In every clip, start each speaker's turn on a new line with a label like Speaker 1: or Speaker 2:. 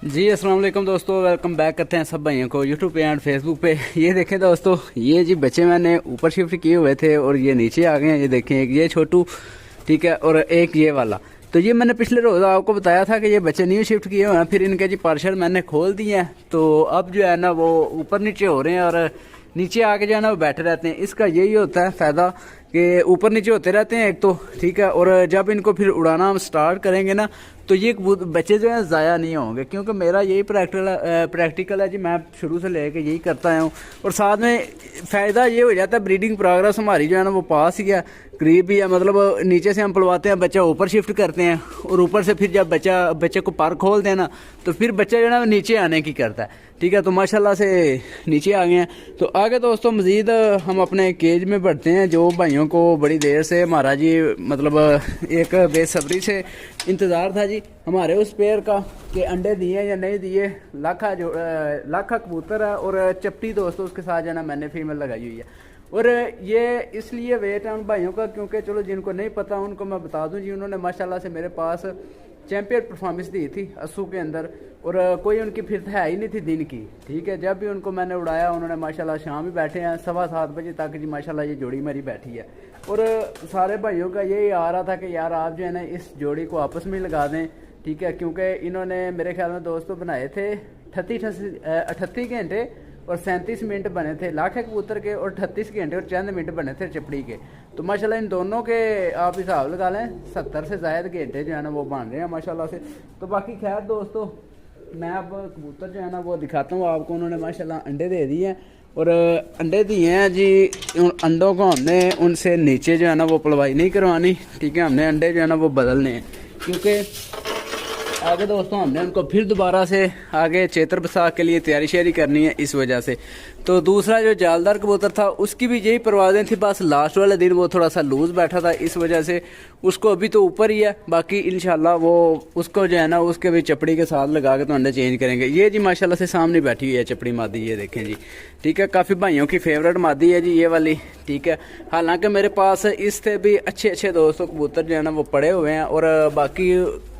Speaker 1: जी अस्सलाम वालेकुम दोस्तों, वेलकम बैक करते हैं सब भाइयों को यूट्यूब पे एंड फेसबुक पे। ये देखें दोस्तों, ये जी बच्चे मैंने ऊपर शिफ्ट किए हुए थे और ये नीचे आ गए हैं। ये देखें, एक ये छोटू, ठीक है, और एक ये वाला। तो ये मैंने पिछले रोज़ आपको बताया था कि ये बच्चे न्यू शिफ्ट किए हुए हैं। फिर इनके जी पार्शल मैंने खोल दिए हैं, तो अब जो है ना वो ऊपर नीचे हो रहे हैं और नीचे आके जो है ना वो बैठे रहते हैं। इसका यही होता है फ़ायदा कि ऊपर नीचे होते रहते हैं एक तो, ठीक है, और जब इनको फिर उड़ाना हम स्टार्ट करेंगे ना तो ये बच्चे जो है ज़ाया नहीं होंगे, क्योंकि मेरा यही प्रैक्टिकल है जी। मैं शुरू से लेके यही करता आया हूँ और साथ में फ़ायदा ये हो जाता है, ब्रीडिंग प्रोग्रेस हमारी जो है ना वो पास ही है, करीब भी है। मतलब नीचे से हम पलवाते हैं, बच्चा ऊपर शिफ्ट करते हैं और ऊपर से फिर जब बच्चे को पर खोल देना तो फिर बच्चा जो है ना नीचे आने की करता है, ठीक है। तो माशाल्लाह से नीचे आ गए हैं। तो आगे दोस्तों मज़ीद हम अपने केज में बढ़ते हैं। जो भाइयों को बड़ी देर से हमारा जी मतलब एक बेसब्री से इंतज़ार था जी हमारे उस पेयर का कि अंडे दिए या नहीं दिए। लाखा कबूतर है और चपटी दोस्तों उसके साथ जो है ना मैंने फीमेल लगाई हुई है। और ये इसलिए वेट है उन भाइयों का, क्योंकि चलो जिनको नहीं पता उनको मैं बता दूं जी, उन्होंने माशाल्लाह से मेरे पास चैंपियन परफॉर्मेंस दी थी अस्सू के अंदर, और कोई उनकी फिर है ही नहीं थी दिन की, ठीक है। जब भी उनको मैंने उड़ाया उन्होंने माशाल्लाह शाम ही बैठे हैं 7:15 बजे तक जी माशाल्लाह ये जोड़ी मेरी बैठी है। और सारे भाइयों का यही आ रहा था कि यार आप जो है ना इस जोड़ी को आपस में लगा दें, ठीक है, क्योंकि इन्होंने मेरे ख्याल में दोस्तों बनाए थे 38 घंटे और 37 मिनट बने थे लाखे कबूतर के, और 38 घंटे और चंद मिनट बने थे चपड़ी के। तो माशाल्लाह इन दोनों के आप हिसाब लगा लें 70 से ज़ायद घंटे जो है ना वो बन रहे हैं माशाल्लाह से। तो बाकी खैर दोस्तों मैं अब कबूतर जो है ना वो दिखाता हूँ आपको। उन्होंने माशाल्लाह अंडे दे दिए हैं और अंडे दिए हैं जी। उन अंडों को हमने उनसे नीचे जो है ना वो पलवाई नहीं करवानी, ठीक है। हमने अंडे जो है ना वो बदलने हैं, क्योंकि आगे दोस्तों हमने उनको फिर दोबारा से आगे चेतर बसाख के लिए तैयारी शेरी करनी है इस वजह से। तो दूसरा जो जालदार कबूतर था उसकी भी यही परवाज़ें थी, बस लास्ट वाले दिन वो थोड़ा सा लूज़ बैठा था, इस वजह से उसको अभी तो ऊपर ही है। बाकी इंशाल्लाह वो उसको जो है ना उसके भी चपड़ी के साथ लगा के तो अंडे चेंज करेंगे। ये जी माशाल्लाह से सामने बैठी हुई है चपड़ी मादी, ये देखें जी, ठीक है। काफ़ी भाइयों की फेवरेट मादी है जी ये वाली, ठीक है। हालांकि मेरे पास इससे भी अच्छे दोस्तों कबूतर जो है ना वो पड़े हुए हैं। और बाकी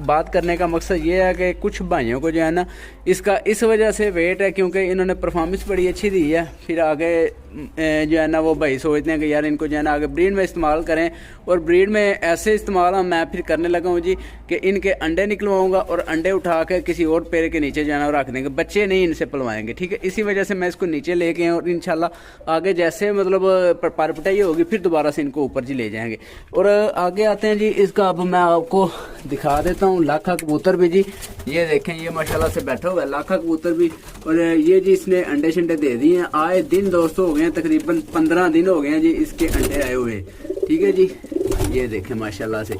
Speaker 1: बात करने का मकसद ये है कि कुछ भाइयों को जो है ना इसका इस वजह से वेट है, क्योंकि इन्होंने परफॉर्मेंस बड़ी अच्छी दी है। फिर आगे जो है ना वो भाई सोचते हैं कि यार इनको जो है ना आगे ब्रीड में इस्तेमाल करें, और ब्रीड में ऐसे इस्तेमाल मैं फिर करने लगा हूँ जी कि इनके अंडे निकलवाऊंगा और अंडे उठा कर किसी और पेड़ के नीचे जो है ना रख देंगे, बच्चे नहीं इनसे पलवाएंगे, ठीक है। इसी वजह से मैं इसको नीचे लेके आऊँ और इंशाल्लाह आगे जैसे मतलब पर पिटाई होगी फिर दोबारा से इनको ऊपर जी ले जाएंगे। और आगे आते हैं जी, इसका अब मैं आपको दिखा देता हूँ लाखा कबूतर भी जी। ये देखें, ये माशाल्लाह से बैठा हुआ है लाखा कबूतर भी। और ये जी इसने अंडे शंडे दे दिए हैं, आए दिन दोस्तों हो गए हैं, तकरीबन 15 दिन हो गए हैं जी इसके अंडे आए हुए, ठीक है जी। ये देखें माशाल्लाह से,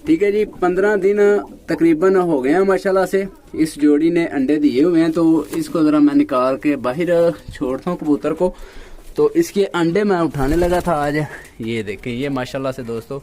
Speaker 1: ठीक है जी, 15 दिन तकरीबन हो गए हैं माशाल्लाह से इस जोड़ी ने अंडे दिए हुए हैं। तो इसको ज़रा मैं निकाल के बाहर छोड़ता हूँ कबूतर को। तो इसके अंडे मैं उठाने लगा था आज। ये देखें, ये माशाल्लाह से दोस्तों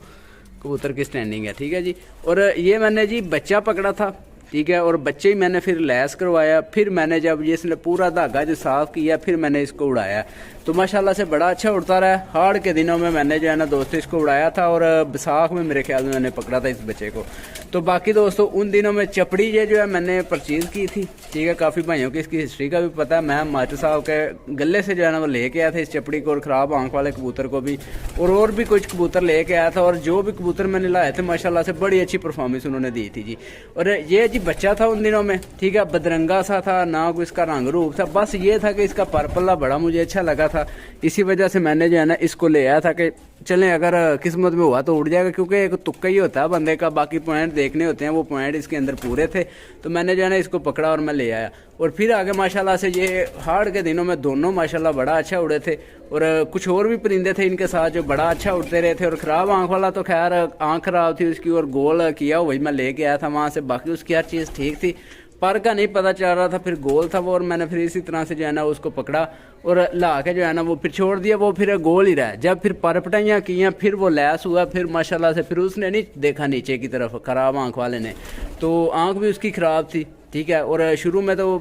Speaker 1: कबूतर की स्टैंडिंग है, ठीक है जी। और ये मैंने जी बच्चा पकड़ा था, ठीक है, और बच्चे ही मैंने फिर लैस करवाया। फिर मैंने जब ये इसने पूरा धागा जो साफ किया फिर मैंने इसको उड़ाया, तो माशाल्लाह से बड़ा अच्छा उड़ता रहा। हाड़ के दिनों में मैंने जो है ना दोस्तों इसको उड़ाया था और बैसाख में मेरे ख्याल में मैंने पकड़ा था इस बच्चे को। तो बाकी दोस्तों उन दिनों में चपड़ी ये जो है मैंने परचेज़ की थी, ठीक है। काफ़ी भाइयों की इसकी हिस्ट्री का भी पता है। मैं मास्टर साहब के गले से जो है ना वो लेके आया था इस चपड़ी को, और ख़राब आंख वाले कबूतर को भी, और भी कुछ कबूतर लेके आया था। और जो भी कबूतर मैंने लाए थे माशाल्लाह से बड़ी अच्छी परफॉर्मेंस उन्होंने दी थी जी। और ये जी बच्चा था उन दिनों में, ठीक है, बदरंगा सा था, ना कोई इसका रंग रूप था, बस ये था कि इसका परपल्ला बड़ा मुझे अच्छा लगा था। इसी वजह से मैंने जो है ना इसको ले आया था कि चलें अगर किस्मत में हुआ तो उड़ जाएगा, क्योंकि एक तुक्का ही होता है बंदे का, बाकी पॉइंट देखने होते हैं। वो पॉइंट इसके अंदर पूरे थे, तो मैंने जो है ना इसको पकड़ा और मैं ले आया। और फिर आगे माशाल्लाह से ये हाड़ के दिनों में दोनों माशाल्लाह बड़ा अच्छा उड़े थे। और कुछ और भी परिंदे थे इनके साथ जो बड़ा अच्छा उड़ते रहे थे। और ख़राब आंख वाला तो खैर आंख ख़राब थी उसकी और गोल किया वही मैं लेके आया था वहाँ से, बाकी उसकी हर चीज़ ठीक थी। पर का नहीं पता चल रहा था, फिर गोल था वो, और मैंने फिर इसी तरह से जो है ना उसको पकड़ा और ला के जो है ना वो फिर छोड़ दिया, वो फिर गोल ही रहा। जब फिर पर पटाइयाँ किया फिर वो लैस हुआ, फिर माशाल्लाह से फिर उसने नहीं देखा नीचे की तरफ, ख़राब आंख वाले ने, तो आंख भी उसकी ख़राब थी। ठीक है। और शुरू में तो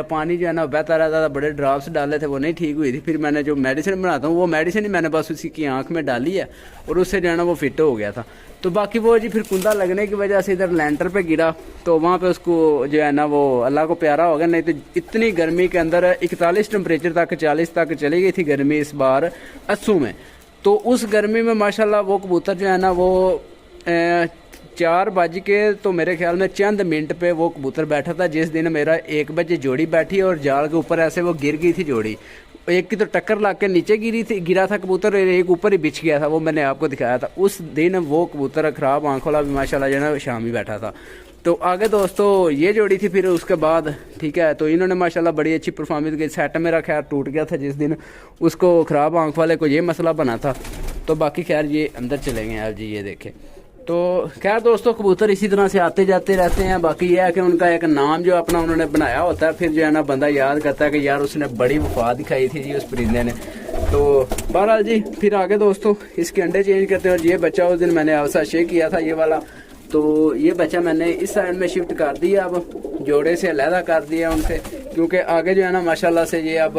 Speaker 1: पानी जो है ना बहता रहता था, बड़े ड्रॉप्स डाले थे, वो नहीं ठीक हुई थी। फिर मैंने जो मेडिसिन बनाता हूँ वो मेडिसिन ही मैंने बस उसी की आंख में डाली है और उससे जो है ना वो फिट हो गया था। तो बाकी वो जी फिर कुंदा लगने की वजह से इधर लैंटर पे गिरा, तो वहाँ पे उसको जो है ना वो अल्लाह को प्यारा हो गया। नहीं तो इतनी गर्मी के अंदर 41 टेम्परेचर तक 40 तक चली गई थी गर्मी इस बार अस्सू में। तो उस गर्मी में माशाल्लाह वो कबूतर जो है ना वो 4 बज के तो मेरे ख्याल में चंद मिनट पे वो कबूतर बैठा था। जिस दिन मेरा 1 बजे जोड़ी बैठी और जाल के ऊपर ऐसे वो गिर गई थी जोड़ी, एक की तो टक्कर ला के नीचे गिरा था कबूतर, एक ऊपर ही बिछ गया था, वो मैंने आपको दिखाया था। उस दिन वो कबूतर खराब आंखों वाला भी माशाल्लाह जो है ना शाम ही बैठा था। तो आगे दोस्तों ये जोड़ी थी फिर उसके बाद, ठीक है। तो इन्होंने माशाल्लाह बड़ी अच्छी परफॉर्मेंस की। सेट मेरा खैर टूट गया था जिस दिन, उसको खराब आंख वाले को ये मसला बना था। तो बाकी खैर ये अंदर चले गए आप जी, ये देखें। तो खैर दोस्तों कबूतर इसी तरह से आते जाते रहते हैं। बाकी यह है कि उनका एक नाम जो अपना उन्होंने बनाया होता है, फिर जो है ना बंदा याद करता है कि यार उसने बड़ी वफा दिखाई थी जी उस परिंदे ने। तो बहरहाल जी फिर आगे दोस्तों इसके अंडे चेंज करते हैं। और ये बच्चा उस दिन मैंने आपके साथ शेयर किया था ये वाला, तो ये बच्चा मैंने इस साइड में शिफ्ट कर दिया, अब जोड़े से अलहदा कर दिया उनसे, क्योंकि आगे जो है ना माशाल्लाह से ये अब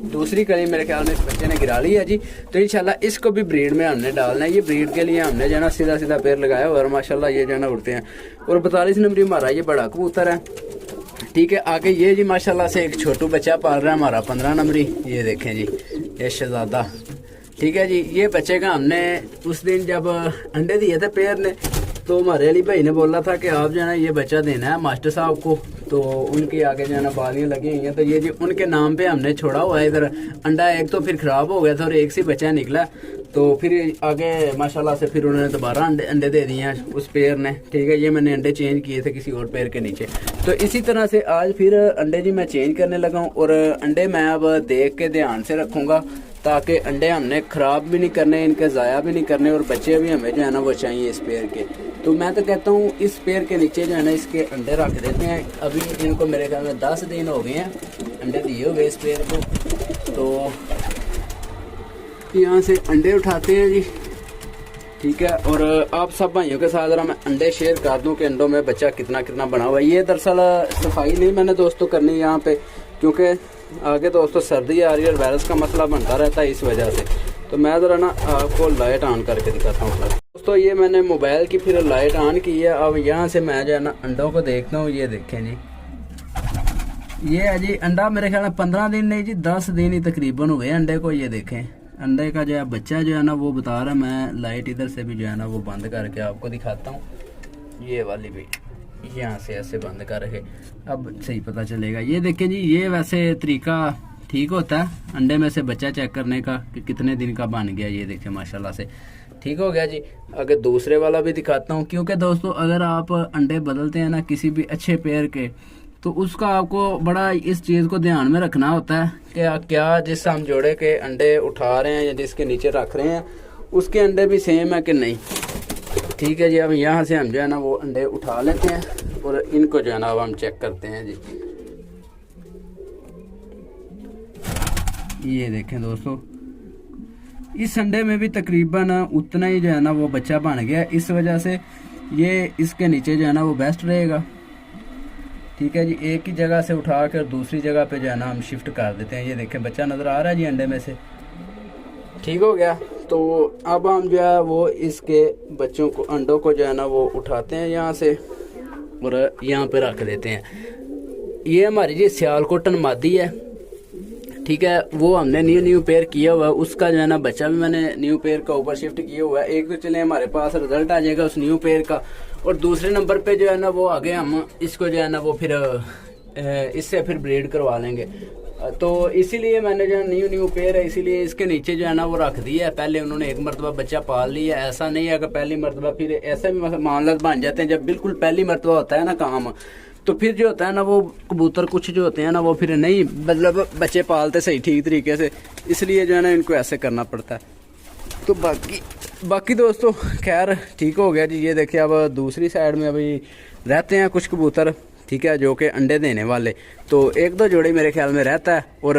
Speaker 1: दूसरी कली मेरे ख्याल में इस बच्चे ने गिरा ली है जी। तो इंशाल्लाह इसको भी ब्रीड में हमने डालना है। ये ब्रीड के लिए हमने जो है ना सीधा सीधा पैर लगाया और माशाल्लाह ये जो है ना उड़ते हैं। और 42 नंबरी हमारा ये बड़ा कबूतर है, ठीक है। आगे ये जी माशाल्लाह से एक छोटू बच्चा पाल रहा है हमारा 15 नंबरी, ये देखें जी ये शहजादा, ठीक है जी। ये बच्चे का हमने उस दिन जब अंडे दिए थे पेयर ने, तो हमारे अली भाई ने बोला था कि आप जो है ना ये बच्चा देना है मास्टर साहब को। तो उनके आगे जो है ना बालियाँ लगी हुई हैं, तो ये जी उनके नाम पे हमने छोड़ा हुआ है। इधर अंडा एक तो फिर खराब हो गया था और एक से बच्चा निकला, तो फिर आगे माशाल्लाह से फिर उन्होंने दोबारा अंडे दे दिए हैं उस पेयर ने, ठीक है। ये मैंने अंडे चेंज किए थे किसी और पेयर के नीचे। तो इसी तरह से आज फिर अंडे जी मैं चेंज करने लगा हूँ। और अंडे मैं अब देख के ध्यान से रखूँगा ताकि अंडे हमने ख़राब भी नहीं करने, इनके ज़ाया भी नहीं करने, और बच्चे भी हमें जो है ना वो चाहिए इस पेयर के। तो मैं तो कहता हूँ इस पेयर के नीचे जो है ना इसके अंडे रख देते हैं। अभी इनको मेरे ख्याल में 10 दिन हो गए हैं अंडे दिए हुए इस पेयर को। तो यहाँ से अंडे उठाते हैं जी, ठीक है। और आप सब भाइयों के साथ जरा मैं अंडे शेयर कर दूं कि अंडों में बच्चा कितना कितना बना हुआ है। ये दरअसल सफाई नहीं मैंने दोस्तों करनी यहाँ पे, क्योंकि आगे दोस्तों सर्दी आ रही है और वायरस का मसला बनता रहता है इस वजह से। तो मैं ज़रा ना आपको लाइट ऑन करके दिखाता हूँ दोस्तों। ये मैंने मोबाइल की फिर लाइट ऑन की है। अब यहाँ से मैं जो है ना अंडों को देखता हूँ। ये देखें जी, ये है जी अंडा, मेरे ख्याल में 15 दिन नहीं जी 10 दिन ही तकरीबन हुए अंडे को। ये देखें अंडे का जो है बच्चा जो है ना वो बता रहा है। मैं लाइट इधर से भी जो है ना वो बंद करके आपको दिखाता हूँ। ये वाली भी यहाँ से ऐसे बंद करके अब सही पता चलेगा। ये देखें जी, ये वैसे तरीका ठीक होता है अंडे में से बच्चा चेक करने का कि कितने दिन का बन गया। ये देखें माशाल्लाह से ठीक हो गया जी। अगर दूसरे वाला भी दिखाता हूँ, क्योंकि दोस्तों अगर आप अंडे बदलते हैं ना किसी भी अच्छे पेयर के, तो उसका आपको बड़ा इस चीज़ को ध्यान में रखना होता है कि क्या जिस हम जोड़े के अंडे उठा रहे हैं या जिसके नीचे रख रहे हैं उसके अंडे भी सेम है कि नहीं, ठीक है जी। अब यहाँ से हम जो है ना वो अंडे उठा लेते हैं और इनको जो है ना अब हम चेक करते हैं जी। ये देखें दोस्तों, इस अंडे में भी तकरीबन उतना ही जो है ना वो बच्चा बन गया। इस वजह से ये इसके नीचे जो है ना वो बेस्ट रहेगा, ठीक है जी। एक ही जगह से उठा कर दूसरी जगह पे जो है ना हम शिफ्ट कर देते हैं। ये देखें बच्चा नज़र आ रहा है जी अंडे में से, ठीक हो गया। तो अब हम जो है वो इसके बच्चों को अंडों को जो है ना वो उठाते हैं यहाँ से और यहाँ पे रख देते हैं। ये हमारी जी सियालकोटन मादी है, ठीक है। वो हमने न्यू पेयर किया हुआ है, उसका जो है ना बच्चा भी मैंने न्यू पेयर का ऊपर शिफ्ट किया हुआ है। एक तो चले हमारे पास रिजल्ट आ जाएगा उस न्यू पेयर का, और दूसरे नंबर पे जो है ना वो आगे हम इसको जो है ना वो फिर इससे फिर ब्रीड करवा लेंगे। तो इसीलिए मैंने जो न्यू पेयर है इसीलिए इसके नीचे जो है ना वो रख दिया है। पहले उन्होंने एक मरतबा बच्चा पाल लिया, ऐसा नहीं है कि पहली मरतबा, फिर ऐसे भी मामला बन जाते हैं जब बिल्कुल पहली मरतबा होता है ना काम, तो फिर जो होता है ना वो कबूतर कुछ जो होते हैं ना वो फिर नहीं मतलब बच्चे पालते सही ठीक तरीके से, इसलिए जो है ना इनको ऐसे करना पड़ता है। तो बाकी दोस्तों खैर ठीक हो गया जी। ये देखिए अब दूसरी साइड में अभी रहते हैं कुछ कबूतर, ठीक है, जो कि अंडे देने वाले। तो 1-2 जोड़े मेरे ख्याल में रहता है और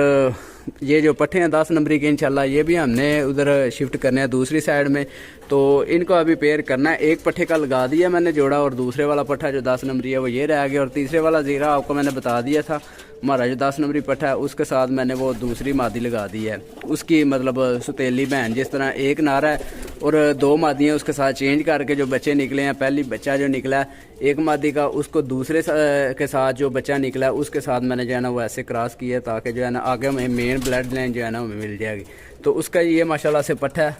Speaker 1: ये जो पट्ठे हैं 10 नंबरी के इंशाल्लाह ये भी हमने उधर शिफ्ट करने हैं दूसरी साइड में। तो इनको अभी पेयर करना है। एक पट्ठे का लगा दिया मैंने जोड़ा और दूसरे वाला पट्ठा जो 10 नंबरी है वो ये रह गया। और तीसरे वाला ज़ीरा आपको मैंने बता दिया था, हमारा जो 10 नंबरी पट्ठा है उसके साथ मैंने वो दूसरी मादी लगा दी है। उसकी मतलब सुतेली बहन जिस तरह एक नारा है और 2 मादियाँ उसके साथ चेंज करके जो बच्चे निकले हैं, पहली बच्चा जो निकला है एक मादी का उसको दूसरे के साथ जो बच्चा निकला है उसके साथ मैंने जो है ना वो ऐसे क्रॉस किया ताकि जो है ना आगे में मेन ब्लड लाइन जो है ना हमें मिल जाएगी। तो उसका ये माशाल्लाह से पट्ठा है,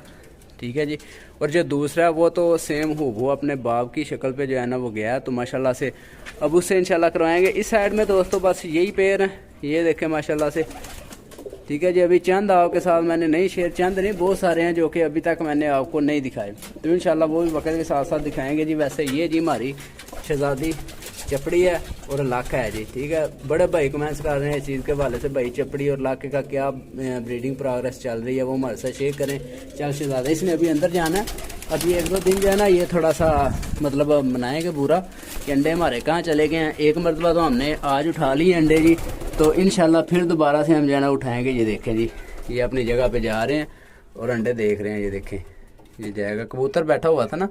Speaker 1: ठीक है जी। और जो दूसरा है वो तो सेम वो अपने बाप की शक्ल पे जो है ना वो गया है, तो माशाल्लाह से अब उससे इंशाल्लाह करवाएंगे। इस साइड में दोस्तों बस यही पेयर है, ये देखें माशाल्लाह से, ठीक है जी। अभी चंद आपके साथ मैंने नहीं शेयर, चंद नहीं बहुत सारे हैं जो कि अभी तक मैंने आपको नहीं दिखाए, तो इंशाल्लाह वो भी वक्त के साथ साथ दिखाएंगे जी। वैसे ये जी हमारी शहजादी चपड़ी है और लाखा है जी, ठीक है। बड़े भाई कमेंट्स कर रहे हैं इस चीज़ के हवाले से, भाई चपड़ी और लाखे का क्या ब्रीडिंग प्रोग्रेस चल रही है वो हमारे साथ शेयर करें। चल शहजादा इसने अभी अंदर जाना है, अभी 1-2 दिन जो है ना ये थोड़ा सा मतलब मनाएंगे पूरा कि अंडे हमारे कहाँ चले गए हैं। एक मरतबा तो हमने आज उठा लिए अंडे जी, तो इंशाल्लाह फिर दोबारा से हम जो है ना उठाएँगे। ये देखें जी, ये अपनी जगह पर जा रहे हैं और अंडे देख रहे हैं, ये देखें ये जाएगा। कबूतर बैठा हुआ था ना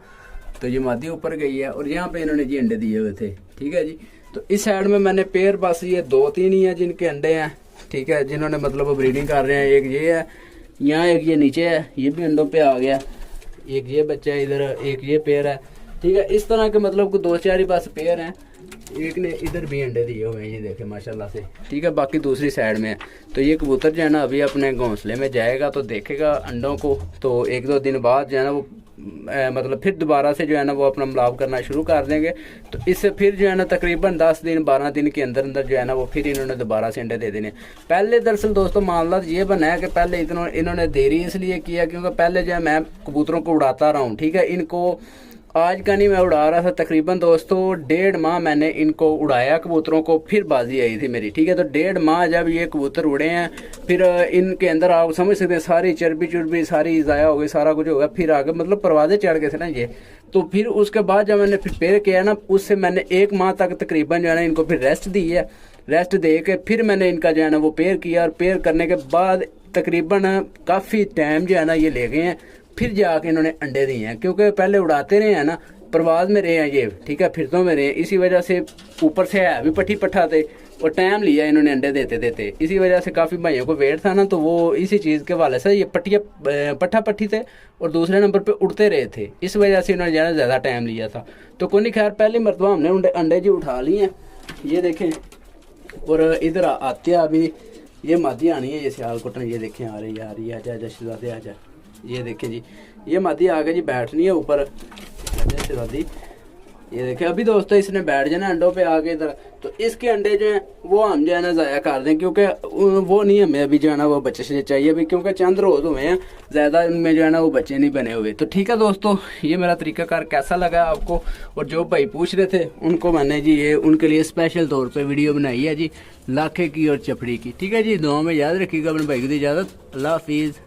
Speaker 1: तो ये मादी ऊपर गई है और यहाँ पे इन्होंने जी अंडे दिए हुए थे, ठीक है जी। तो इस साइड में मैंने पेयर बस ये 2-3 ही हैं जिनके अंडे हैं, ठीक है, जिन्होंने मतलब ब्रीडिंग कर रहे हैं। एक ये है यहाँ, एक ये नीचे है, ये भी अंडों पे आ गया। एक ये बच्चा है इधर, एक ये पेयर है, ठीक है। इस तरह के मतलब 2-4 ही बस पेयर हैं। एक ने इधर भी अंडे दिए हुए हैं, ये देखे माशाल्लाह से, ठीक है। बाकी दूसरी साइड में है। तो ये कबूतर जो है ना अभी अपने घोंसले में जाएगा तो देखेगा अंडों को, तो 1-2 दिन बाद जो है ना वो मतलब फिर दोबारा से जो है ना वो अपना मिलाप करना शुरू कर देंगे। तो इससे फिर जो है ना तकरीबन 10 दिन 12 दिन के अंदर अंदर जो है ना वो फिर इन्होंने दोबारा से अंडे दे देने। पहले दरअसल दोस्तों मामला ये बना है कि पहले इतना इन्होंने देरी इसलिए किया क्योंकि पहले जो है मैं कबूतरों को उड़ाता रहा हूँ, ठीक है। इनको आज का नहीं मैं उड़ा रहा था, तकरीबन दोस्तों 1.5 माह मैंने इनको उड़ाया कबूतरों को, फिर बाजी आई थी मेरी, ठीक है। तो 1.5 माह जब ये कबूतर उड़े हैं फिर इनके अंदर आप समझ सकते हैं सारी चर्बी चुर्बी सारी ज़ाया हो गई, सारा कुछ हो गया। फिर आगे मतलब परवाज़े चढ़ गए थे ना ये। तो फिर उसके बाद जब मैंने फिर पेयर किया ना उससे मैंने 1 माह तक तकरीबन जो है ना इनको फिर रेस्ट दी है। रेस्ट दे के फिर मैंने इनका जो है ना वो पेयर किया और पेयर करने के बाद तकरीबन काफ़ी टाइम जो है ना ये ले गए हैं, फिर जाके इन्होंने अंडे दिए हैं। क्योंकि पहले उड़ाते रहे हैं ना, परवाज में रहे हैं ये, ठीक है, फिरतों में रहे, इसी वजह से ऊपर से है भी पट्ठी पट्ठा थे और टाइम लिया इन्होंने अंडे देते देते। इसी वजह से काफ़ी भाइयों को वेट था ना, तो वो इसी चीज़ के हवाले से ये पट्ठा पट्ठी थे और दूसरे नंबर पे उड़ते रहे थे, इस वजह से इन्होंने ज़्यादा टाइम लिया था। तो कोई नहीं, खैर पहली मरतबा हमने अंडे जी उठा लिए हैं, ये देखें। और इधर आते अभी ये मादी आनी है, ये सियालकोट ये देखें आ रही है, आजा शहजादे आजा, ये देखें जी ये मादी आगे जी बैठनी है ऊपर, शहजादी ये देखें। अभी दोस्तों इसने बैठ जाना अंडों पे आके इधर, तो इसके अंडे जो हैं वो हम जो है ना ज़ाया कर दें, क्योंकि वो नहीं हमें अभी जो है ना वो बच्चे से चाहिए अभी, क्योंकि चंद रोज़ हुए हैं, ज़्यादा उनमें जो है ना वो बच्चे नहीं बने हुए। तो ठीक है दोस्तों, ये मेरा तरीकाकार कैसा लगा आपको, और जो भाई पूछ रहे थे उनको मैंने जी ये उनके लिए स्पेशल तौर पर वीडियो बनाई है जी, लाखे की और चपड़ी की। ठीक है जी, दुआ में याद रखिएगा, अपने भाई की इजाज़त, अल्लाह हाफिज़।